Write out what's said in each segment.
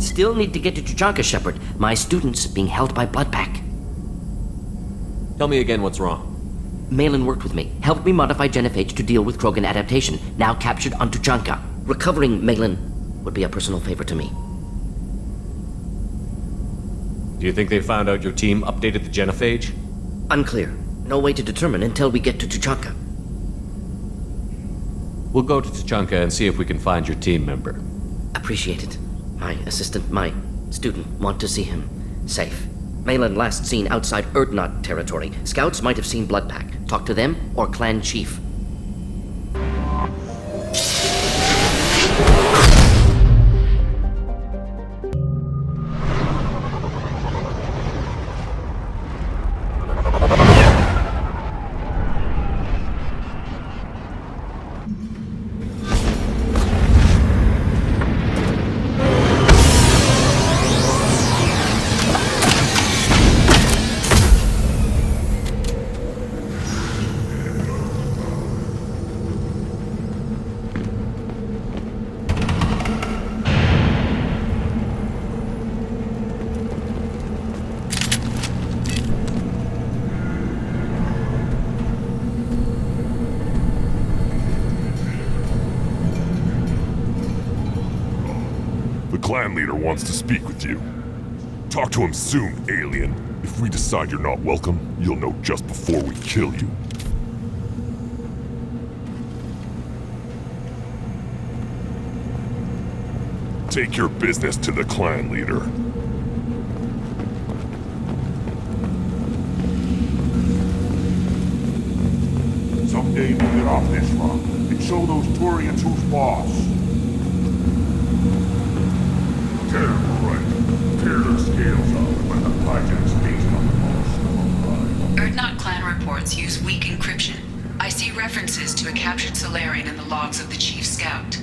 Still need to get to Tuchanka, Shepard. My student's being held by Bloodpack. Tell me again what's wrong. Malin worked with me, helped me modify genophage to deal with Krogan adaptation, now captured on Tuchanka. Recovering Malin would be a personal favor to me. Do you think they found out your team updated the genophage? Unclear. No way to determine until we get to Tuchanka. We'll go to Tuchanka and see if we can find your team member. Appreciate it. My assistant, my student, want to see him safe. Malin last seen outside Erdnot territory. Scouts might have seen Bloodpack. Talk to them or Clan Chief. The clan leader wants to speak with you. Talk to him soon, alien. If we decide you're not welcome, you'll know just before we kill you. Take your business to the clan leader. Someday we'll get off this rock and show those Turians who's boss. Terrible, right? Tear their scales off when the project's based on the boss. Erdnot clan reports use weak encryption. I see references to a captured Solarian in the logs of the Chief Scout.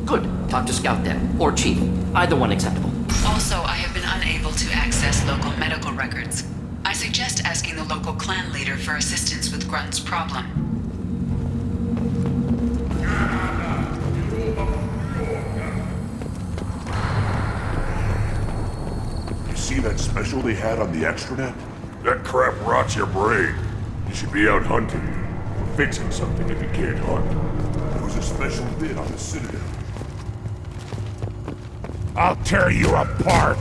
Good. Talk to Scout then, or Chief. Either one acceptable. Also, I have been unable to access local medical records. I suggest asking the local clan leader for assistance with Grunt's problem. You see that special they had on the extranet? That crap rots your brain. You should be out hunting. Or fixing something if you can't hunt. There was a special bid on the Citadel. I'll tear you apart!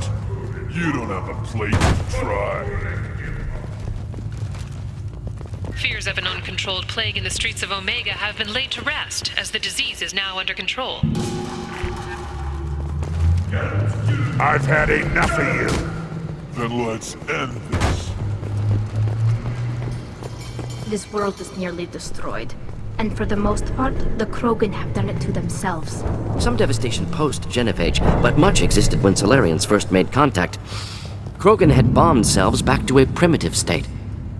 You don't have a place to try. Fears of an uncontrolled plague in the streets of Omega have been laid to rest, as the disease is now under control. I've had enough of you! Then let's end this. This world is nearly destroyed. And for the most part, the Krogan have done it to themselves. Some devastation post-Genophage, but much existed when Solarians first made contact. Krogan had bombed selves back to a primitive state.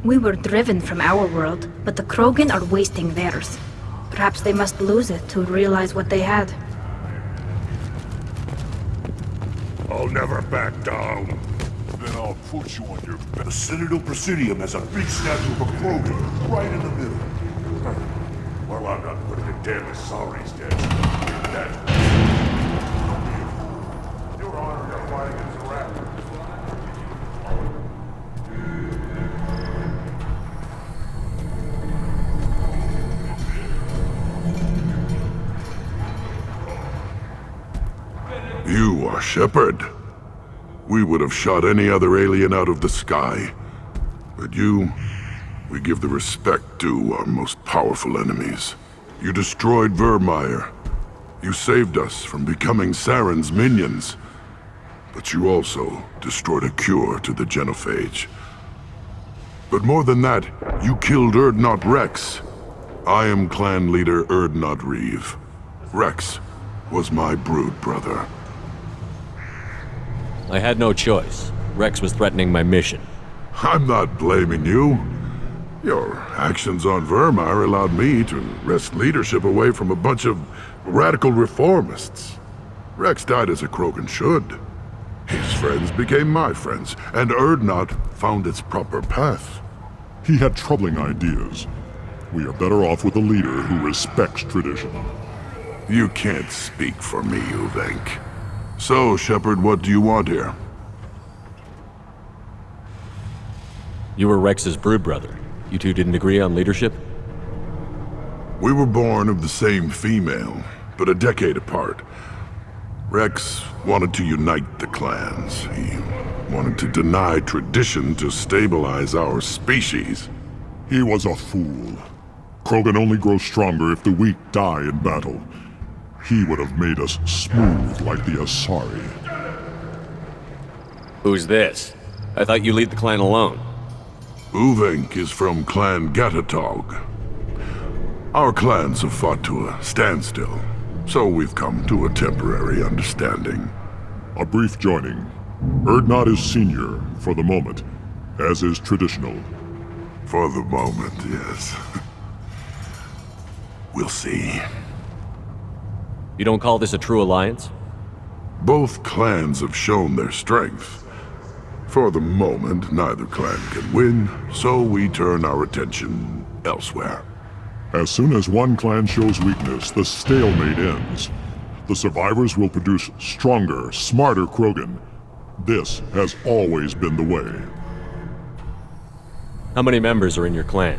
We were driven from our world, but the Krogan are wasting theirs. Perhaps they must lose it to realize what they had. I'll never back down. Then I'll put you on your back. The Citadel Presidium has a big statue of a Krogan right in the middle. Well, I'm not putting a damn sorry statue in that. Your honor of fighting is around. You are Shepard. We would have shot any other alien out of the sky. But you, we give the respect due our most powerful enemies. You destroyed Vermeer. You saved us from becoming Saren's minions. But you also destroyed a cure to the genophage. But more than that, you killed Erdnot Rex. I am clan leader Erdnot Reeve. Rex was my brood brother. I had no choice. Rex was threatening my mission. I'm not blaming you. Your actions on Vermeer allowed me to wrest leadership away from a bunch of radical reformists. Rex died as a Krogan should. His friends became my friends, and Erdnot found its proper path. He had troubling ideas. We are better off with a leader who respects tradition. You can't speak for me, Uvenk. So, Shepard, what do you want here? You were Rex's brood brother. You two didn't agree on leadership? We were born of the same female, but a decade apart. Rex wanted to unite the clans. He wanted to deny tradition to stabilize our species. He was a fool. Krogan only grow stronger if the weak die in battle. He would have made us smooth like the Asari. Who's this? I thought you lead the clan alone. Uvenk is from Clan Gatatog. Our clans have fought to a standstill, so we've come to a temporary understanding. A brief joining. Urdnot is senior, for the moment, as is traditional. For the moment, yes. We'll see. You don't call this a true alliance? Both clans have shown their strength. For the moment, neither clan can win, so we turn our attention elsewhere. As soon as one clan shows weakness, the stalemate ends. The survivors will produce stronger, smarter Krogan. This has always been the way. How many members are in your clan?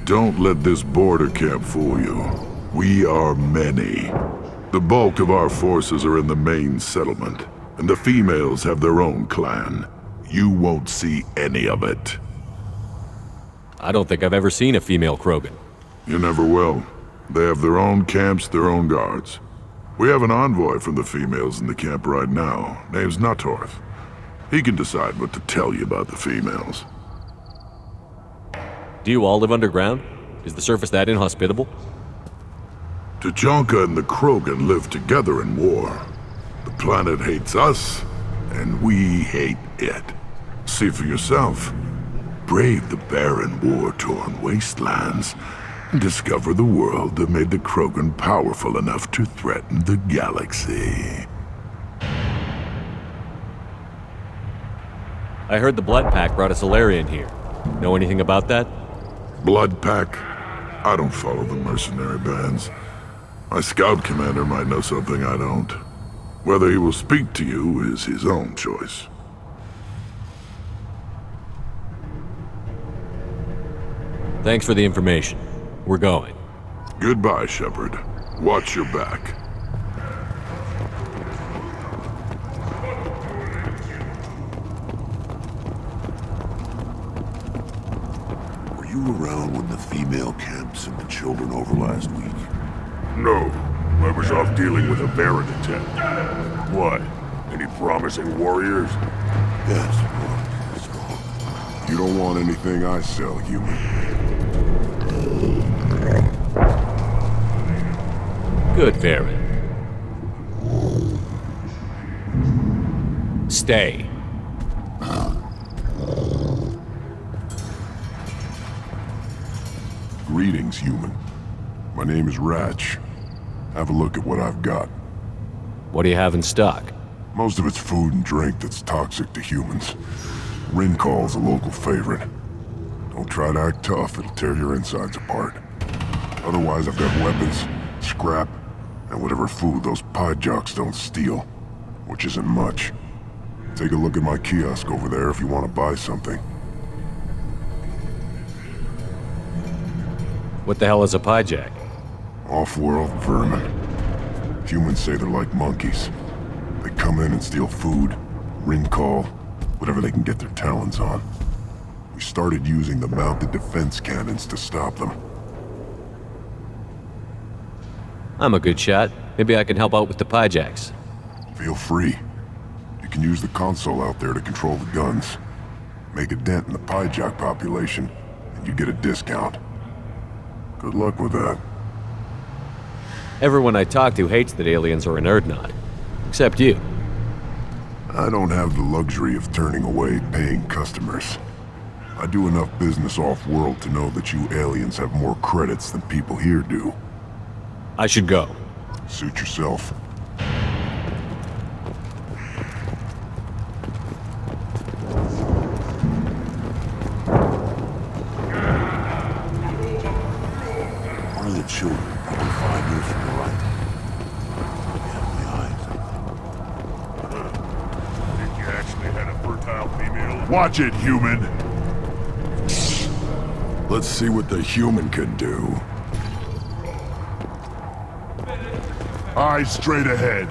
Don't let this border camp fool you. We are many. The bulk of our forces are in the main settlement, and the females have their own clan. You won't see any of it. I don't think I've ever seen a female Krogan. You never will. They have their own camps, their own guards. We have an envoy from the females in the camp right now. Name's Natorth. He can decide what to tell you about the females. Do you all live underground? Is the surface that inhospitable? Tuchanka and the Krogan live together in war. The planet hates us, and we hate it. See for yourself. Brave the barren, war-torn wastelands, and discover the world that made the Krogan powerful enough to threaten the galaxy. I heard the Blood Pack brought a Solarian here. Know anything about that? Blood Pack? I don't follow the mercenary bands. My scout commander might know something I don't. Whether he will speak to you is his own choice. Thanks for the information. We're going. Goodbye, Shepard. Watch your back. Were you around when the female camp sent the children over last week? No, I was off dealing with a Baron attempt. What? Any promising warriors? Yes, strong. You don't want anything I sell, human. Good, Baron. Stay. Greetings, human. My name is Ratch. Have a look at what I've got. What do you have in stock? Most of it's food and drink that's toxic to humans. Rincall's a local favorite. Don't try to act tough, it'll tear your insides apart. Otherwise, I've got weapons, scrap, and whatever food those pie jocks don't steal. Which isn't much. Take a look at my kiosk over there if you want to buy something. What the hell is a piejack? Off-world vermin. Humans say they're like monkeys. They come in and steal food, Rincall, whatever they can get their talons on. We started using the mounted defense cannons to stop them. I'm a good shot. Maybe I can help out with the piejacks. Feel free. You can use the console out there to control the guns. Make a dent in the piejack population, and you get a discount. Good luck with that. Everyone I talk to hates that aliens are in Urdnot. Except you. I don't have the luxury of turning away paying customers. I do enough business off-world to know that you aliens have more credits than people here do. I should go. Suit yourself. One of the children, probably 5 years from the right. Yeah, my eyes. Watch it, human! Let's see what the human can do. Eyes straight ahead.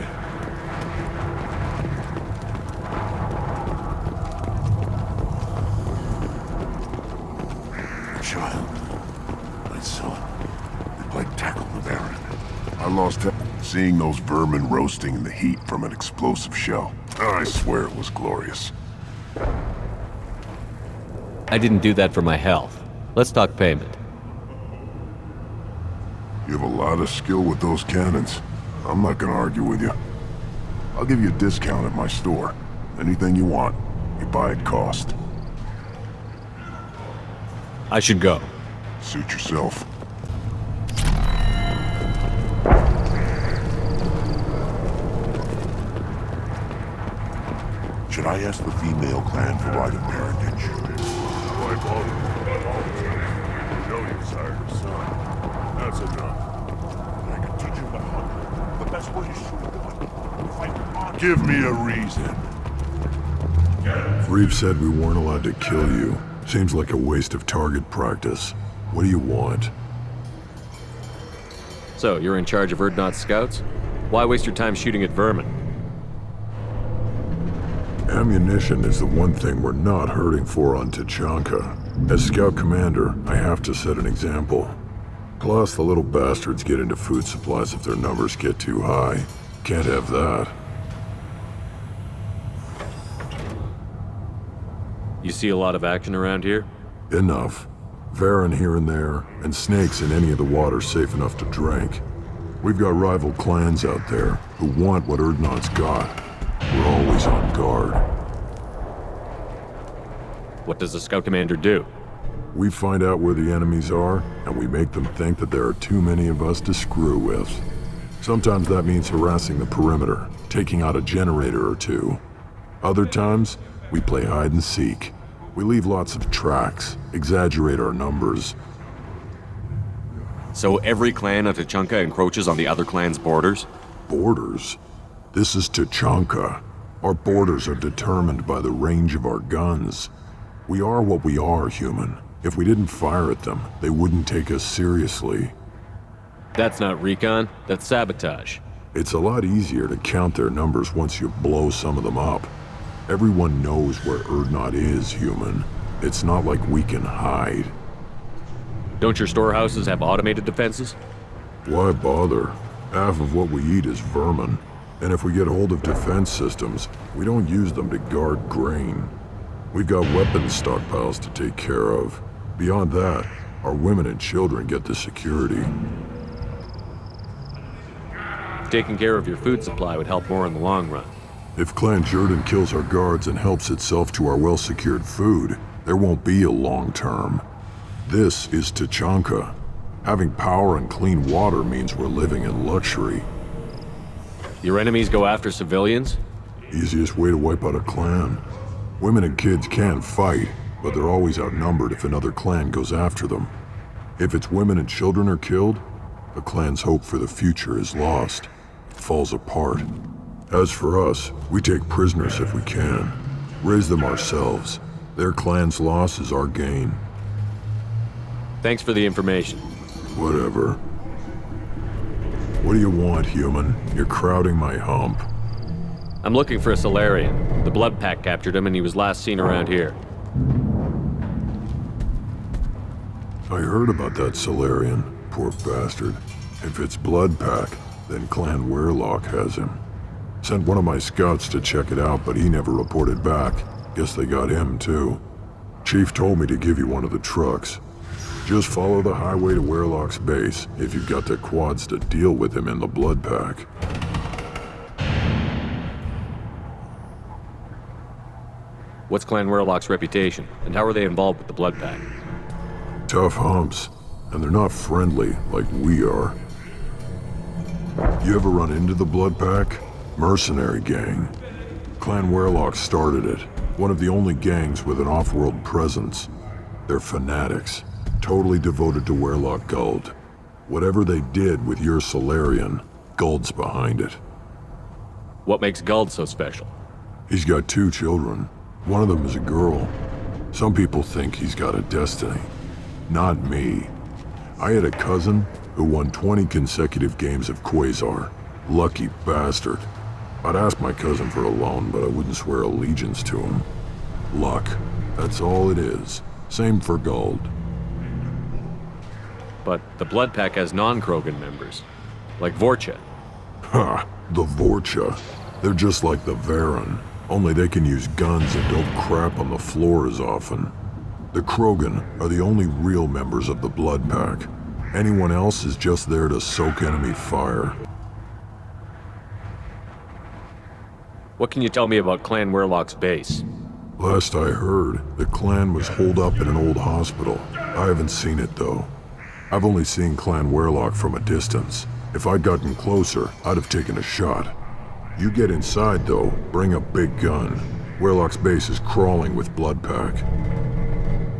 Child. My son. They played tackle the Baron. I lost him seeing those vermin roasting in the heat from an explosive shell. I swear it was glorious. I didn't do that for my health. Let's talk payment. You have a lot of skill with those cannons. I'm not gonna argue with you. I'll give you a discount at my store. Anything you want, you buy at cost. I should go. Suit yourself. Should I ask the female clan for right of parentage? Why bother? You know you sired your son. That's enough. I can teach him to hunt. The best way to shoot a gun. Fight on. Give me a reason. Reeve said we weren't allowed to kill you. Seems like a waste of target practice. What do you want? So, you're in charge of Urdnot's scouts? Why waste your time shooting at vermin? Ammunition is the one thing we're not hurting for on Tuchanka. As scout commander, I have to set an example. Plus, the little bastards get into food supplies if their numbers get too high. Can't have that. You see a lot of action around here? Enough. Varen here and there, and snakes in any of the water safe enough to drink. We've got rival clans out there who want what Urdnot's got. We're always on guard. What does the scout commander do? We find out where the enemies are, and we make them think that there are too many of us to screw with. Sometimes that means harassing the perimeter, taking out a generator or two. Other times, we play hide and seek. We leave lots of tracks, exaggerate our numbers. So every clan of Tuchanka encroaches on the other clan's borders? Borders? This is Tuchanka. Our borders are determined by the range of our guns. We are what we are, human. If we didn't fire at them, they wouldn't take us seriously. That's not recon, that's sabotage. It's a lot easier to count their numbers once you blow some of them up. Everyone knows where Urdnot is, human. It's not like we can hide. Don't your storehouses have automated defenses? Why bother? Half of what we eat is vermin. And if we get hold of defense systems, we don't use them to guard grain. We've got weapons stockpiles to take care of. Beyond that, our women and children get the security. Taking care of your food supply would help more in the long run. If Clan Jordan kills our guards and helps itself to our well-secured food, there won't be a long term. This is Tuchanka. Having power and clean water means we're living in luxury. Your enemies go after civilians? Easiest way to wipe out a clan. Women and kids can fight, but they're always outnumbered if another clan goes after them. If its women and children are killed, the clan's hope for the future is lost. It falls apart. As for us, we take prisoners if we can. Raise them ourselves. Their clan's loss is our gain. Thanks for the information. Whatever. What do you want, human? You're crowding my hump. I'm looking for a Solarian. The Blood Pack captured him and he was last seen around here. I heard about that Solarian. Poor bastard. If it's Blood Pack, then Clan Werelock has him. Sent one of my scouts to check it out, but he never reported back. Guess they got him, too. Chief told me to give you one of the trucks. Just follow the highway to Werelock's base if you've got the quads to deal with him in the Blood Pack. What's Clan Werelock's reputation, and how are they involved with the Blood Pack? Tough humps, and they're not friendly like we are. You ever run into the Blood Pack? Mercenary gang. Clan Werelock started it. One of the only gangs with an off-world presence. They're fanatics, totally devoted to Werelock Guld. Whatever they did with your Solarian, Guld's behind it. What makes Guld so special? He's got 2 children. One of them is a girl. Some people think he's got a destiny. Not me. I had a cousin who won 20 consecutive games of Quasar. Lucky bastard. I'd ask my cousin for a loan, but I wouldn't swear allegiance to him. Luck. That's all it is. Same for gold. But the Blood Pack has non-Krogan members, like Vorcha. Ha! The Vorcha. They're just like the Varen, only they can use guns and don't crap on the floor as often. The Krogan are the only real members of the Blood Pack. Anyone else is just there to soak enemy fire. What can you tell me about Clan Werlock's base? Last I heard, the clan was holed up in an old hospital. I haven't seen it though. I've only seen Clan Werlock from a distance. If I'd gotten closer, I'd have taken a shot. You get inside though, bring a big gun. Werlock's base is crawling with Blood Pack.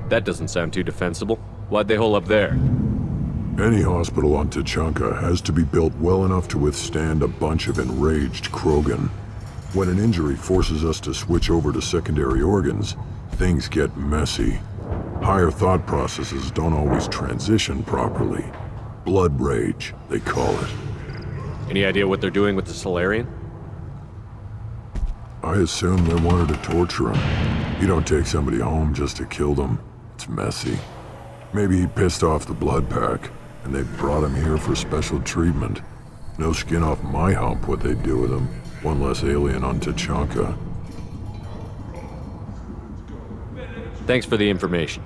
That doesn't sound too defensible. Why'd they hole up there? Any hospital on Tuchanka has to be built well enough to withstand a bunch of enraged Krogan. When an injury forces us to switch over to secondary organs, things get messy. Higher thought processes don't always transition properly. Blood rage, they call it. Any idea what they're doing with the Solarian? I assume they wanted to torture him. You don't take somebody home just to kill them. It's messy. Maybe he pissed off the Blood Pack, and they brought him here for special treatment. No skin off my hump what they'd do with him. One less alien on Tuchanka. Thanks for the information.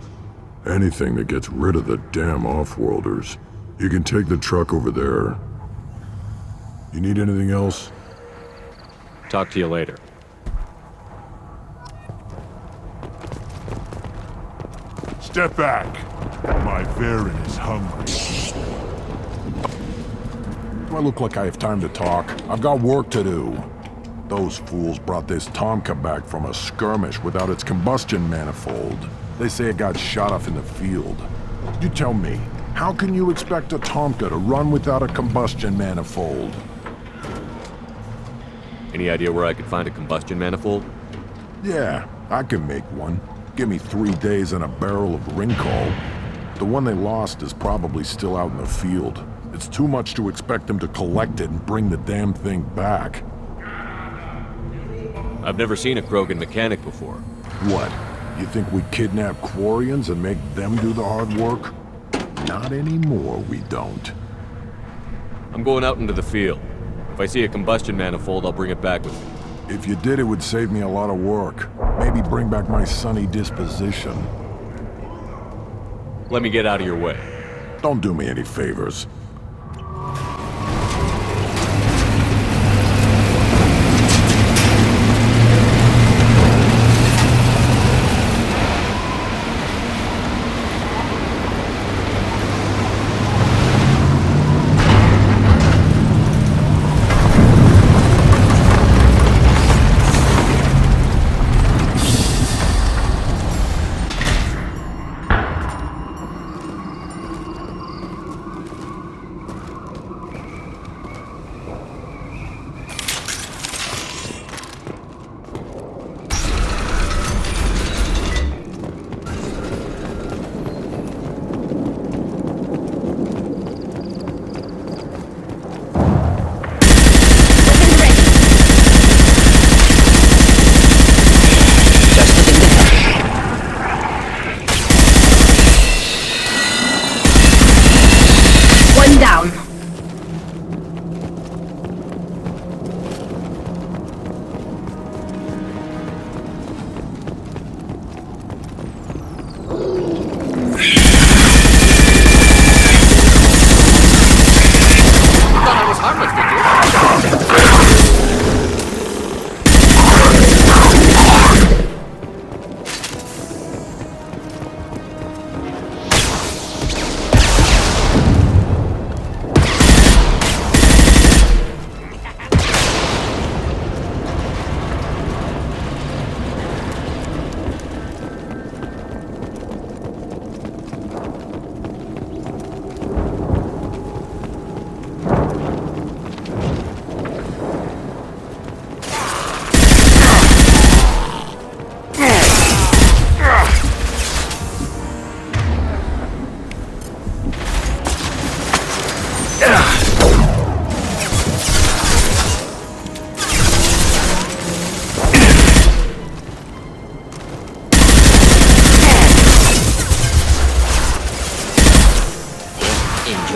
Anything that gets rid of the damn off-worlders. You can take the truck over there. You need anything else? Talk to you later. Step back. My Varen is hungry. Do I look like I have time to talk? I've got work to do. Those fools brought this Tuchanka back from a skirmish without its combustion manifold. They say it got shot off in the field. You tell me, how can you expect a Tuchanka to run without a combustion manifold? Any idea where I could find a combustion manifold? Yeah, I can make one. Give me 3 days and a barrel of Rincol. The one they lost is probably still out in the field. It's too much to expect them to collect it and bring the damn thing back. I've never seen a Krogan mechanic before. What? You think we kidnap Quarians and make them do the hard work? Not anymore, we don't. I'm going out into the field. If I see a combustion manifold, I'll bring it back with me. If you did, it would save me a lot of work. Maybe bring back my sunny disposition. Let me get out of your way. Don't do me any favors.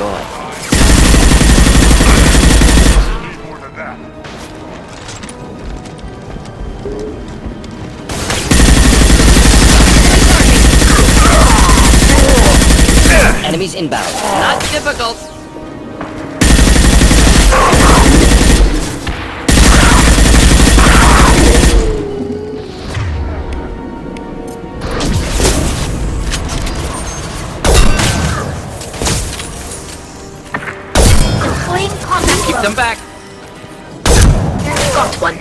enjoy. Need more than that. Enemies inbound. Not difficult. Deploying combat Keep them back. Got one.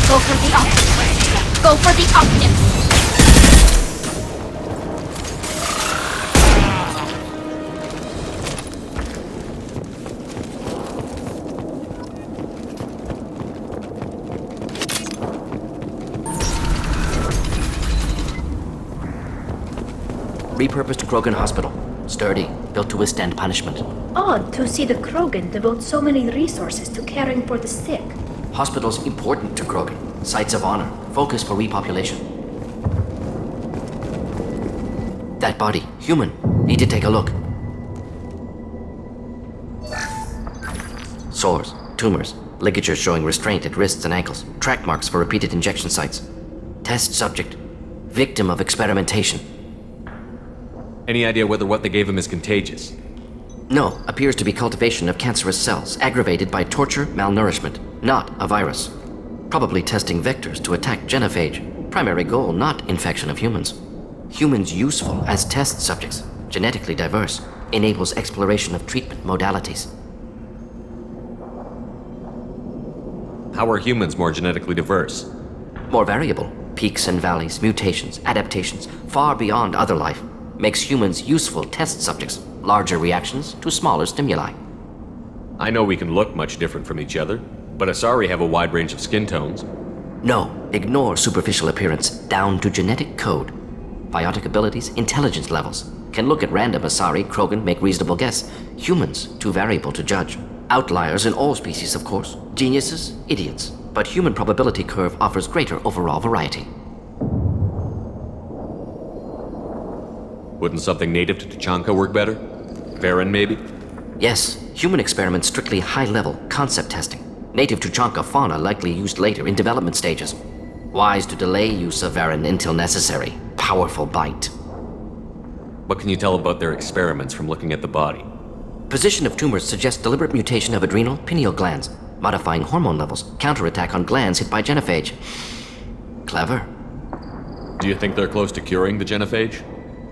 Go for the optics. Go for the optics. Repurposed Krogan Hospital. Sturdy, built to withstand punishment. Odd to see the Krogan devote so many resources to caring for the sick. Hospitals important to Krogan. Sites of honor. Focus for repopulation. That body, human. Need to take a look. Sores, tumors, ligatures showing restraint at wrists and ankles. Track marks for repeated injection sites. Test subject. Victim of experimentation. Any idea whether what they gave him is contagious? No, appears to be cultivation of cancerous cells, aggravated by torture, malnourishment, not a virus. Probably testing vectors to attack genophage. Primary goal, not infection of humans. Humans useful as test subjects, genetically diverse, enables exploration of treatment modalities. How are humans more genetically diverse? More variable. Peaks and valleys, mutations, adaptations, far beyond other life. Makes humans useful test subjects. Larger reactions to smaller stimuli. I know we can look much different from each other, but Asari have a wide range of skin tones. No, ignore superficial appearance, down to genetic code. Biotic abilities, intelligence levels. Can look at random Asari, Krogan, make reasonable guess. Humans, too variable to judge. Outliers in all species, of course. Geniuses, idiots. But human probability curve offers greater overall variety. Wouldn't something native to Tuchanka work better? Varen, maybe? Yes, human experiments strictly high-level, concept testing. Native Tuchanka fauna likely used later in development stages. Wise to delay use of Varen until necessary. Powerful bite. What can you tell about their experiments from looking at the body? Position of tumors suggests deliberate mutation of adrenal, pineal glands, modifying hormone levels, counterattack on glands hit by genophage. Clever. Do you think they're close to curing the genophage?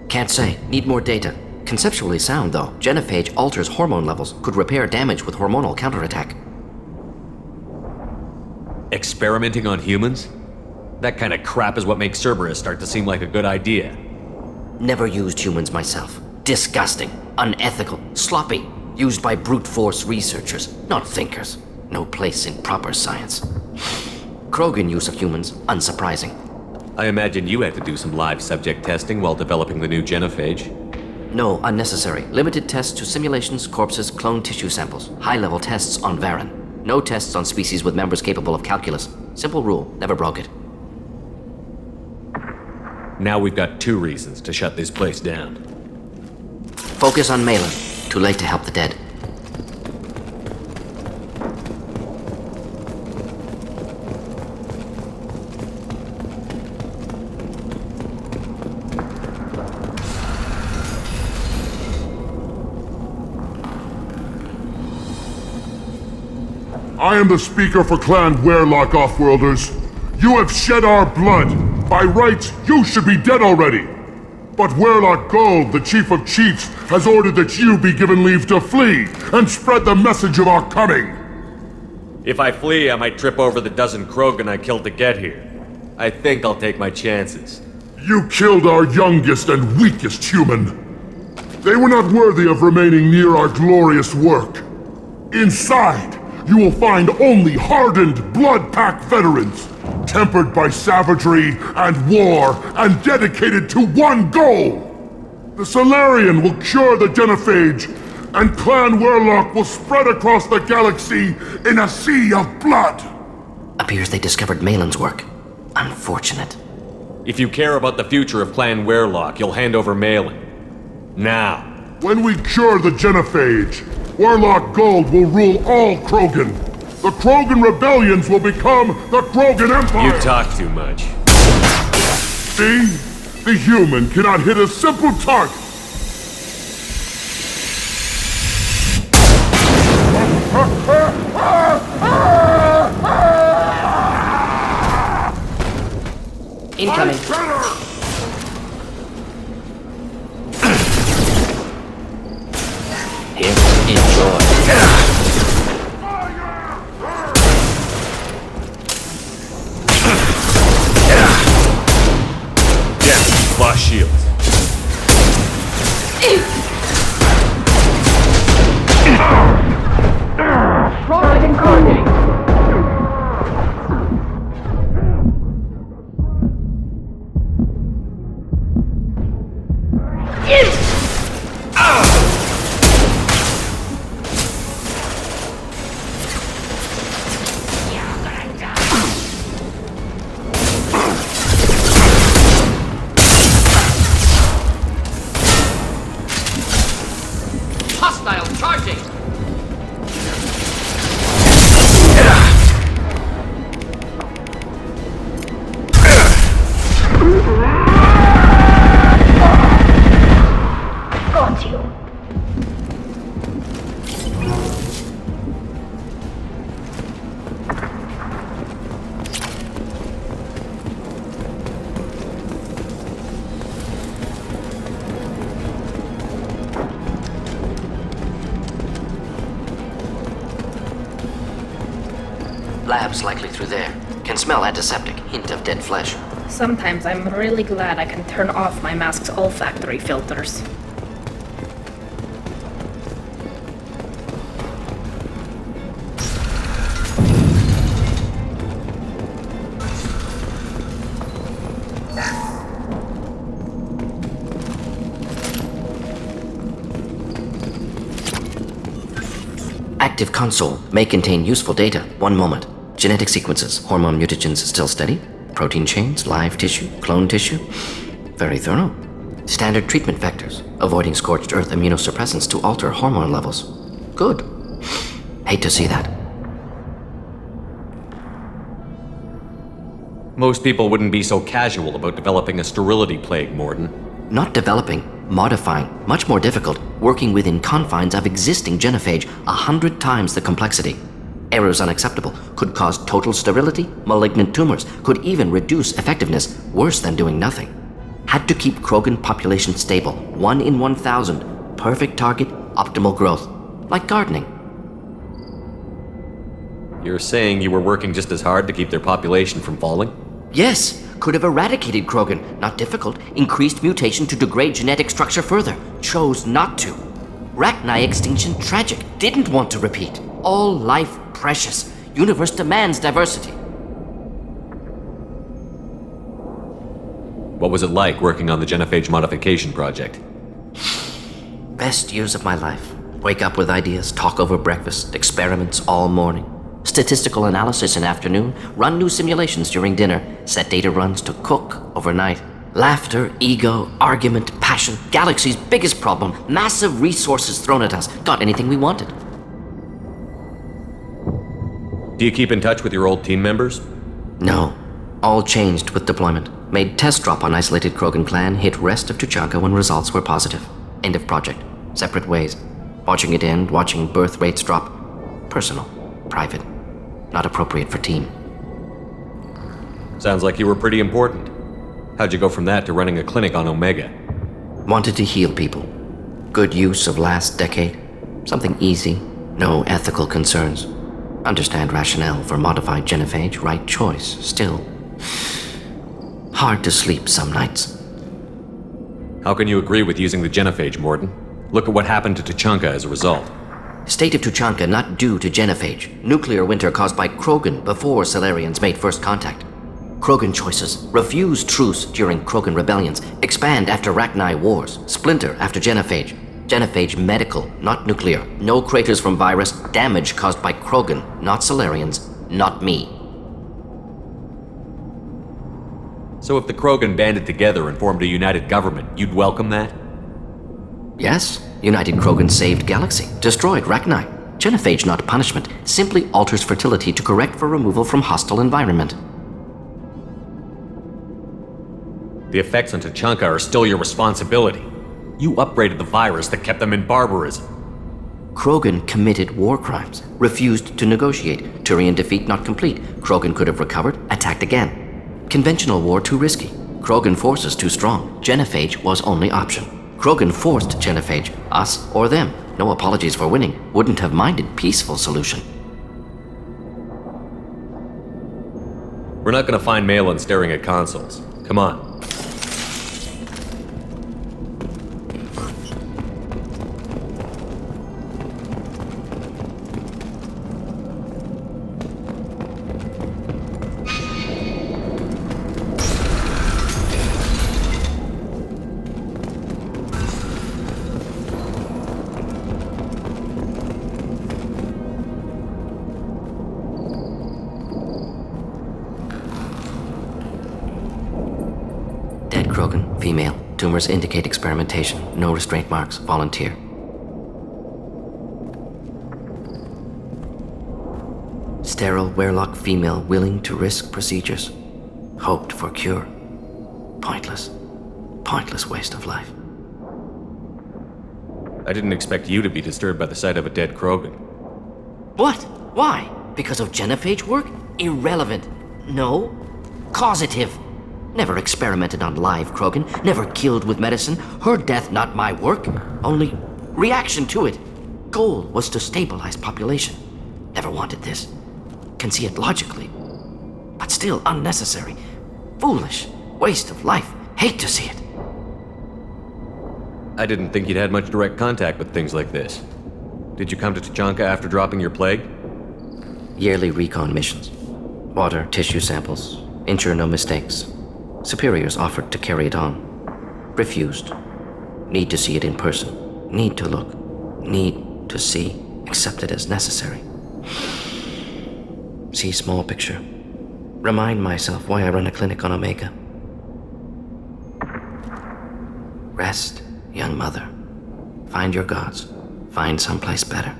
Can't say. Need more data. Conceptually sound, though. Genophage alters hormone levels, could repair damage with hormonal counterattack. Experimenting on humans? That kind of crap is what makes Cerberus start to seem like a good idea. Never used humans myself. Disgusting, unethical, sloppy. Used by brute force researchers, not thinkers. No place in proper science. Krogan use of humans, unsurprising. I imagine you had to do some live subject testing while developing the new genophage. No, unnecessary. Limited tests to simulations, corpses, cloned tissue samples. High-level tests on Varen. No tests on species with members capable of calculus. Simple rule, never broke it. Now we've got 2 reasons to shut this place down. Focus on Malin. Too late to help the dead. I am the speaker for Clan Werlock, Offworlders. You have shed our blood. By rights, you should be dead already. But Werlock Gold, the Chief of Chiefs, has ordered that you be given leave to flee and spread the message of our coming. If I flee, I might trip over the dozen Krogan I killed to get here. I think I'll take my chances. You killed our youngest and weakest human. They were not worthy of remaining near our glorious work. Inside, you will find only hardened, blood-packed veterans, tempered by savagery and war, and dedicated to one goal! The Solarian will cure the genophage, and Clan Werlock will spread across the galaxy in a sea of blood! Appears they discovered Malin's work. Unfortunate. If you care about the future of Clan Werlock, you'll hand over Malin. Now. When we cure the genophage, Werlock Gold will rule all Krogan. The Krogan rebellions will become the Krogan Empire! You talk too much. See? The human cannot hit a simple target! Incoming. Here, enjoy. Yes, lost shields. Hostile charging! Got you. Lab's likely through there. Can smell antiseptic, hint of dead flesh. Sometimes I'm really glad I can turn off my mask's olfactory filters. Active console may contain useful data. One moment. Genetic sequences, hormone mutagens still steady. Protein chains, live tissue, clone tissue. Very thorough. Standard treatment vectors, avoiding scorched earth immunosuppressants to alter hormone levels. Good. Hate to see that. Most people wouldn't be so casual about developing a sterility plague, Mordin. Not developing, modifying, much more difficult, working within confines of existing genophage 100 times the complexity. Errors unacceptable, could cause total sterility, malignant tumors, could even reduce effectiveness, worse than doing nothing. Had to keep Krogan population stable, 1 in 1,000, perfect target, optimal growth, like gardening. You're saying you were working just as hard to keep their population from falling? Yes, could have eradicated Krogan, not difficult, increased mutation to degrade genetic structure further, chose not to. Rachni extinction tragic, didn't want to repeat. All life precious, universe demands diversity. What was it like working on the genophage modification project? Best years of my life. Wake up with ideas, talk over breakfast, experiments all morning. Statistical analysis in afternoon, run new simulations during dinner, set data runs to cook overnight. Laughter, ego, argument, passion, galaxy's biggest problem, massive resources thrown at us. Got anything we wanted. Do you keep in touch with your old team members? No. All changed with deployment. Made test drop on isolated Krogan clan, hit rest of Tuchanka when results were positive. End of project. Separate ways. Watching it end, watching birth rates drop. Personal. Private. Not appropriate for team. Sounds like you were pretty important. How'd you go from that to running a clinic on Omega? Wanted to heal people. Good use of last decade. Something easy. No ethical concerns. Understand rationale for modified genophage, right choice. Still, hard to sleep some nights. How can you agree with using the genophage, Mordin? Look at what happened to Tuchanka as a result. State of Tuchanka not due to genophage. Nuclear winter caused by Krogan before Salarians made first contact. Krogan choices. Refuse truce during Krogan rebellions. Expand after Rachni wars. Splinter after genophage. Genophage medical, not nuclear. No craters from virus. Damage caused by Krogan, not Salarians, not me. So if the Krogan banded together and formed a united government, you'd welcome that? Yes, United Krogan saved Galaxy, destroyed Rachni. Genophage, not punishment, simply alters fertility to correct for removal from hostile environment. The effects on Tuchanka are still your responsibility. You upgraded the virus that kept them in barbarism. Krogan committed war crimes, refused to negotiate. Turian defeat not complete. Krogan could have recovered, attacked again. Conventional war too risky. Krogan forces too strong. Genophage was only option. Krogan forced genophage, us or them. No apologies for winning. Wouldn't have minded peaceful solution. We're not gonna find Malin staring at consoles. Come on. Dead Krogan, female. Tumors indicate experimentation. No restraint marks. Volunteer. Sterile Werelock female willing to risk procedures. Hoped for cure. Pointless. Pointless waste of life. I didn't expect you to be disturbed by the sight of a dead Krogan. What? Why? Because of genophage work? Irrelevant. No. Causative. Never experimented on live Krogan. Never killed with medicine. Her death not my work. Only reaction to it. Goal was to stabilize population. Never wanted this. Can see it logically. But still unnecessary. Foolish. Waste of life. Hate to see it. I didn't think you'd had much direct contact with things like this. Did you come to Tuchanka after dropping your plague? Yearly recon missions. Water, tissue samples. Ensure no mistakes. Superiors offered to carry it on. Refused. Need to see it in person. Need to look. Need to see. Accept it as necessary. See small picture. Remind myself why I run a clinic on Omega. Rest, young mother. Find your gods. Find someplace better.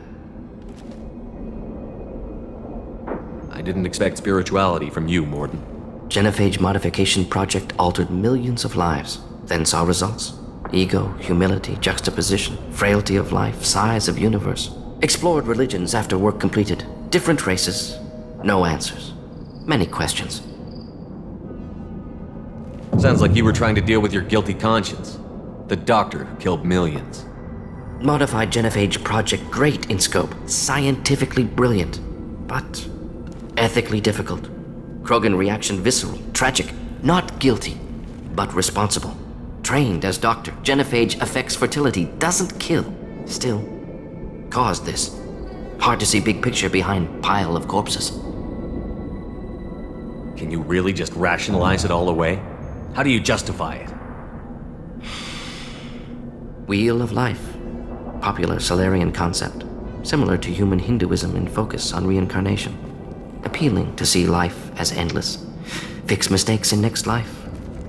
I didn't expect spirituality from you, Mordin. Genophage modification project altered millions of lives, then saw results. Ego, humility, juxtaposition, frailty of life, size of universe. Explored religions after work completed. Different races. No answers. Many questions. Sounds like you were trying to deal with your guilty conscience. The doctor who killed millions. Modified genophage project great in scope. Scientifically brilliant. But ethically difficult. Krogan reaction visceral, tragic, not guilty, but responsible. Trained as doctor, genophage affects fertility, doesn't kill. Still, caused this. Hard to see big picture behind pile of corpses. Can you really just rationalize it all away? How do you justify it? Wheel of life. popular Solarian concept, similar to human Hinduism in focus on reincarnation. Appealing to see life as endless. Fix mistakes in next life.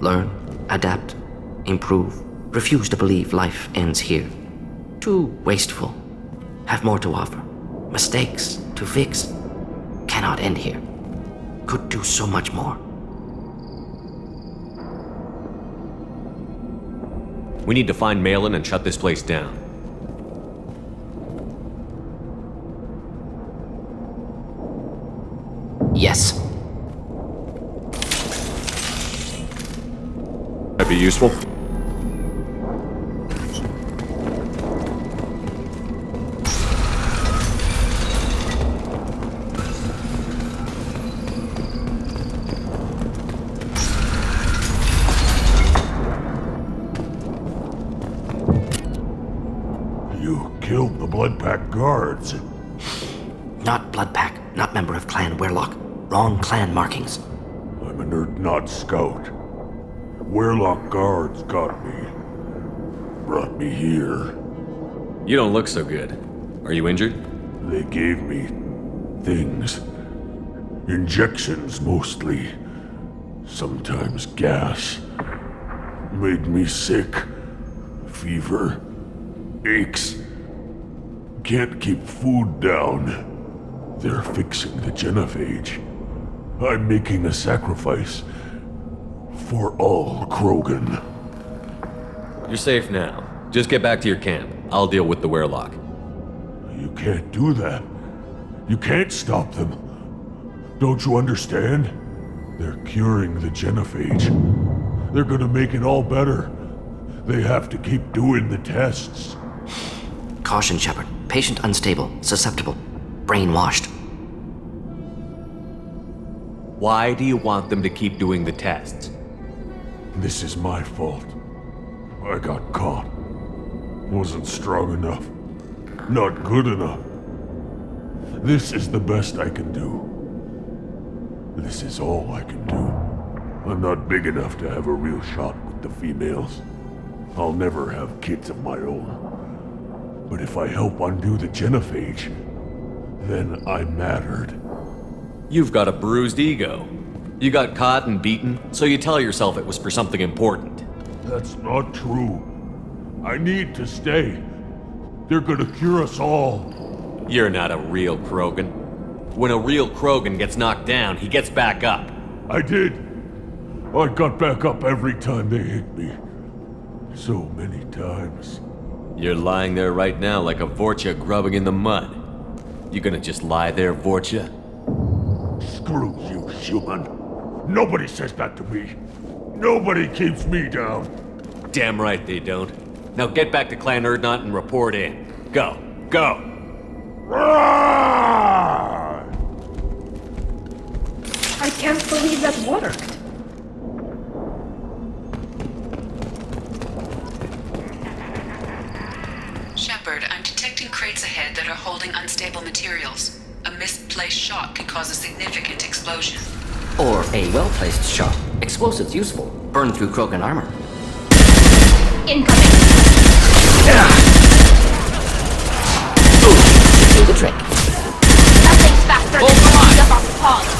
Learn, adapt, improve. Refuse to believe life ends here. Too wasteful. Have more to offer. Mistakes to fix. Cannot end here. Could do so much more. We need to find Malin and shut this place down. Yes. That'd be useful. You killed the Blood Pack guards. Not Blood Pack, not member of Clan Werlock. Wrong clan markings. I'm a nerd, not scout. Werlock guards got me. Brought me here. You don't look so good. Are you injured? They gave me things. Injections, mostly. Sometimes gas. Made me sick. Fever. Aches. Can't keep food down. They're fixing the genophage. I'm making a sacrifice. For all Krogan. You're safe now. Just get back to your camp. I'll deal with the Werlock. You can't do that. You can't stop them. Don't you understand? They're curing the genophage. They're gonna make it all better. They have to keep doing the tests. Caution, Shepard. Patient unstable, susceptible, brainwashed. Why do you want them to keep doing the tests? This is my fault. I got caught. Wasn't strong enough. Not good enough. This is the best I can do. This is all I can do. I'm not big enough to have a real shot with the females. I'll never have kids of my own. But if I help undo the genophage, then I mattered. You've got a bruised ego. You got caught and beaten, so you tell yourself it was for something important. That's not true. I need to stay. They're gonna cure us all. You're not a real Krogan. When a real Krogan gets knocked down, he gets back up. I did. I got back up every time they hit me. So many times. You're lying there right now like a Vorcha grubbing in the mud. You gonna just lie there, Vorcha? Screw you, human. Nobody says that to me. Nobody keeps me down. Damn right they don't. Now get back to Clan Erdnot and report in. Go. Go! I can't believe that worked. Shepard, I'm detecting crates ahead that are holding unstable materials. A misplaced shot could cause a significant explosion. Or a well-placed shot. Explosives useful. Burn through Krogan armor. Incoming. Do the trick. Nothing's faster than the off pause.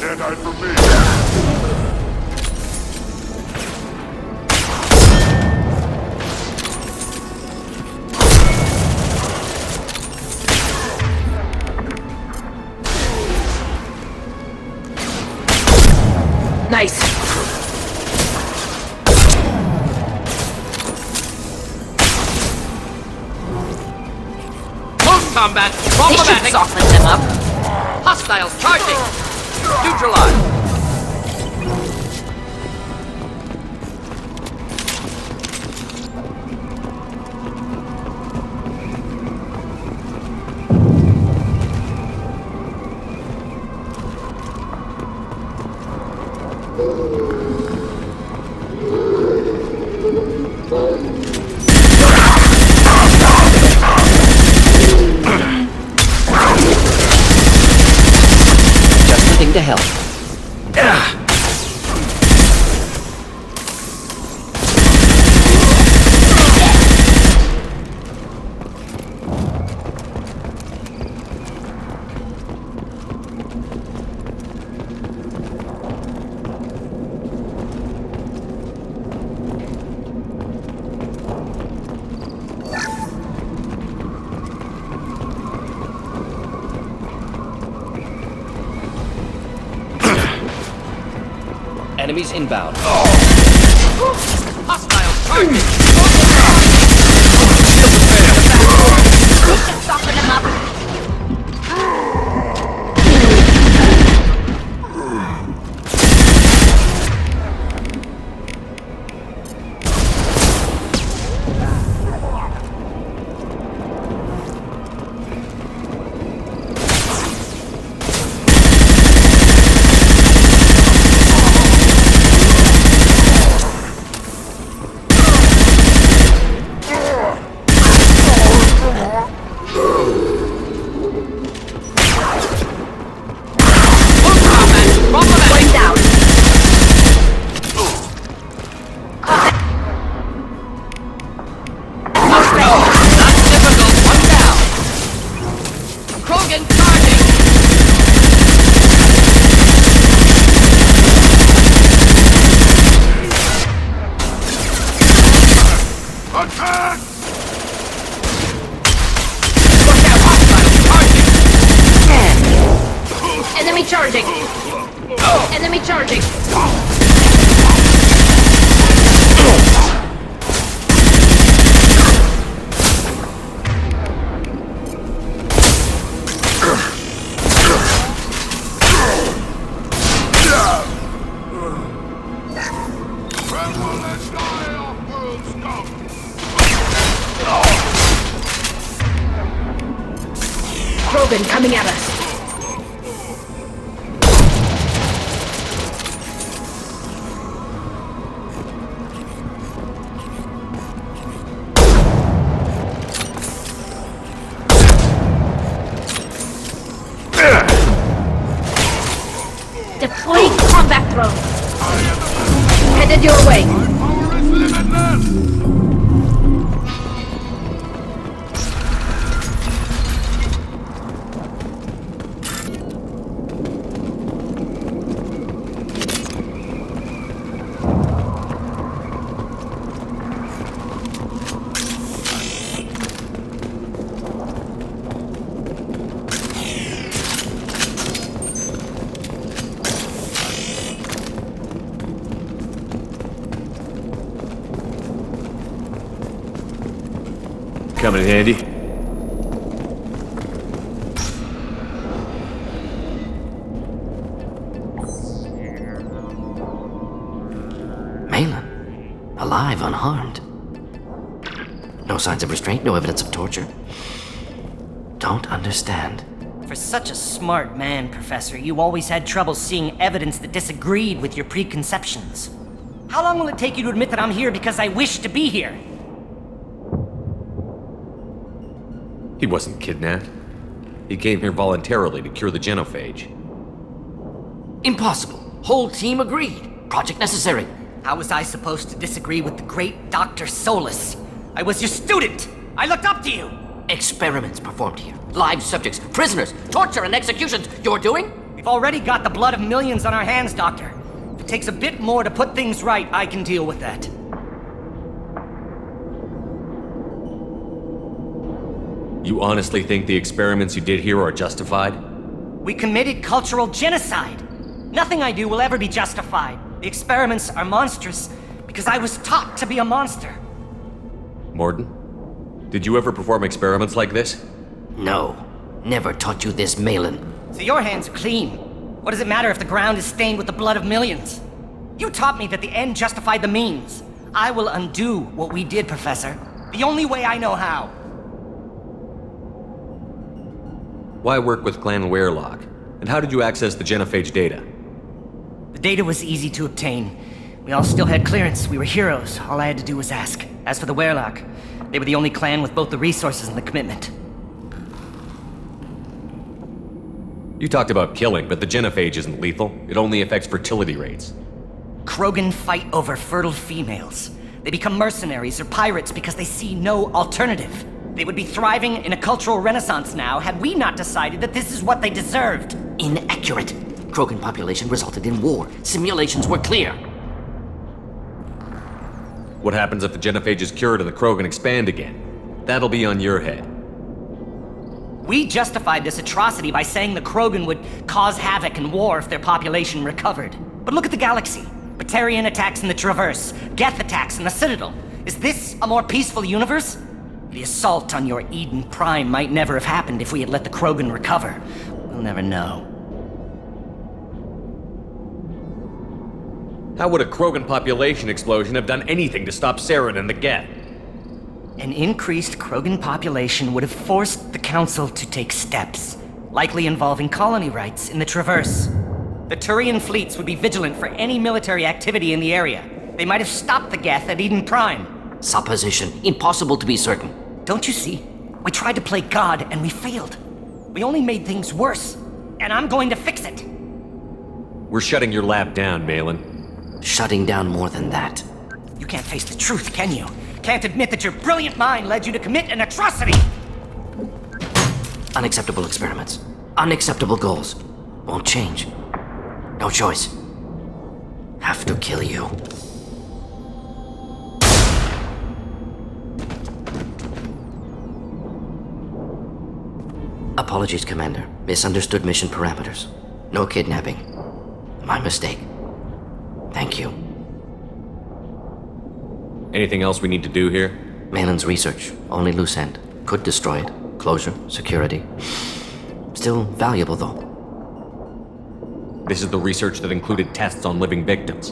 Can't hide from me. Nice. Close combat! This should Problematic! soften them up. Hostiles charging! Neutralized! Heading to help. Enemies inbound. Hostiles targeted! Soften them up. Enemy charging! Enemy charging! Krogan coming at us. Deploying combat drone. Headed your way. Power is limitless! Coming in handy. Malin, alive, unharmed. No signs of restraint, no evidence of torture. Don't understand. For such a smart man, Professor, you always had trouble seeing evidence that disagreed with your preconceptions. How long will it take you to admit that I'm here because I wish to be here? He wasn't kidnapped. He came here voluntarily to cure the genophage. Impossible. Whole team agreed. Project necessary. How was I supposed to disagree with the great Dr. Solus? I was your student! I looked up to you! Experiments performed here. Live subjects, prisoners, torture and executions. You're doing? We've already got the blood of millions on our hands, Doctor. If it takes a bit more to put things right, I can deal with that. You honestly think the experiments you did here are justified? We committed cultural genocide. Nothing I do will ever be justified. The experiments are monstrous because I was taught to be a monster. Mordin, did you ever perform experiments like this? No. Never taught you this, Malin. So your hands are clean. What does it matter if the ground is stained with the blood of millions? You taught me that the end justified the means. I will undo what we did, Professor. The only way I know how. Why work with Clan Weirlock? And how did you access the genophage data? The data was easy to obtain. We all still had clearance. We were heroes. All I had to do was ask. As for the Weirlock, they were the only clan with both the resources and the commitment. You talked about killing, but the genophage isn't lethal. It only affects fertility rates. Krogan fight over fertile females. They become mercenaries or pirates because they see no alternative. They would be thriving in a cultural renaissance now had we not decided that this is what they deserved. Inaccurate. Krogan population resulted in war. Simulations were clear. What happens if the genophage is cured and the Krogan expand again? That'll be on your head. We justified this atrocity by saying the Krogan would cause havoc and war if their population recovered. But look at the galaxy. Batarian attacks in the Traverse, Geth attacks in the Citadel. Is this a more peaceful universe? The assault on your Eden Prime might never have happened if we had let the Krogan recover. We'll never know. How would a Krogan population explosion have done anything to stop Saren and the Geth? An increased Krogan population would have forced the Council to take steps, likely involving colony rights in the Traverse. The Turian fleets would be vigilant for any military activity in the area. They might have stopped the Geth at Eden Prime. Supposition. Impossible to be certain. Don't you see? We tried to play God and we failed. We only made things worse, and I'm going to fix it. We're shutting your lab down, Malin. Shutting down more than that. You can't face the truth, can you? Can't admit that your brilliant mind led you to commit an atrocity! Unacceptable experiments. Unacceptable goals. Won't change. No choice. Have to kill you. Apologies, Commander. Misunderstood mission parameters. No kidnapping. My mistake. Thank you. Anything else we need to do here? Malin's research. Only loose end. Could destroy it. Closure. Security. Still valuable, though. This is the research that included tests on living victims.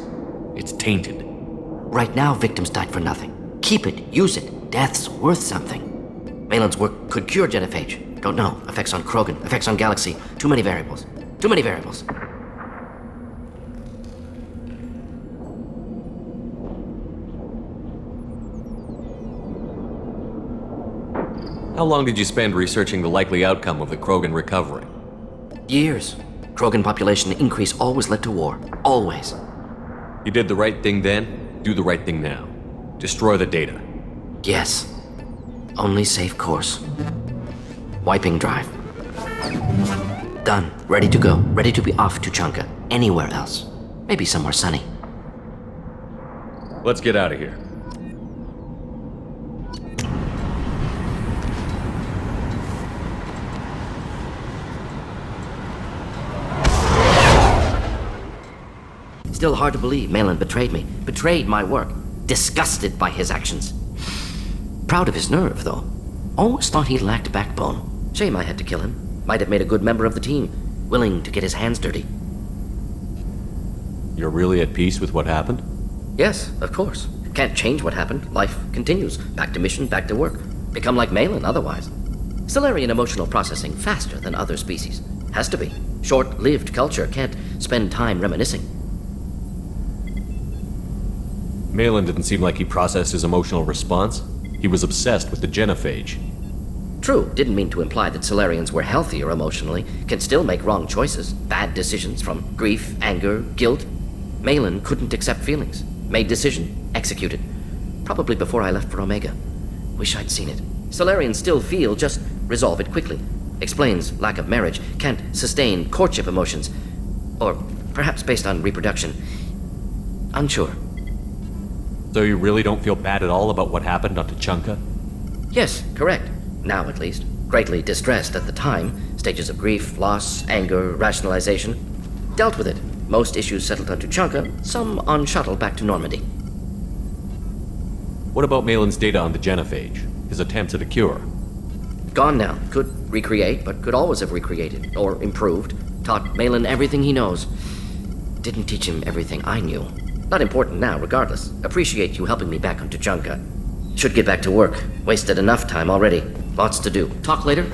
It's tainted. Right now, victims died for nothing. Keep it. Use it. Death's worth something. Malin's work could cure genophage. Don't know. Effects on Krogan. Effects on Galaxy. Too many variables. Too many variables. How long did you spend researching the likely outcome of the Krogan recovery? Years. Krogan population increase always led to war. Always. You did the right thing then, do the right thing now. Destroy the data. Yes. Only safe course. Wiping drive. Done. Ready to go. Ready to be off Tuchanka. Anywhere else. Maybe somewhere sunny. Let's get out of here. Still hard to believe Malin betrayed me. Betrayed my work. Disgusted by his actions. Proud of his nerve, though. Always thought he lacked backbone. Shame I had to kill him. Might have made a good member of the team. Willing to get his hands dirty. You're really at peace with what happened? Yes, of course. Can't change what happened. Life continues. Back to mission, back to work. Become like Malin otherwise. Stellarian emotional processing faster than other species. Has to be. Short-lived culture can't spend time reminiscing. Malin didn't seem like he processed his emotional response. He was obsessed with the genophage. True, didn't mean to imply that Solarians were healthier emotionally, can still make wrong choices, bad decisions from grief, anger, guilt. Malin couldn't accept feelings. Made decision, executed. Probably before I left for Omega. Wish I'd seen it. Solarians still feel, just resolve it quickly. Explains lack of marriage, can't sustain courtship emotions. Or perhaps based on reproduction. Unsure. So you really don't feel bad at all about what happened on Tuchanka? Yes, correct. Now at least. Greatly distressed at the time. Stages of grief, loss, anger, rationalization. Dealt with it. Most issues settled on Tuchanka, some on shuttle back to Normandy. What about Malin's data on the genophage? His attempts at a cure? Gone now. Could recreate, but could always have recreated. Or improved. Taught Malin everything he knows. Didn't teach him everything I knew. Not important now, regardless. Appreciate you helping me back on Tuchanka. Should get back to work. Wasted enough time already. Lots to do. Talk later?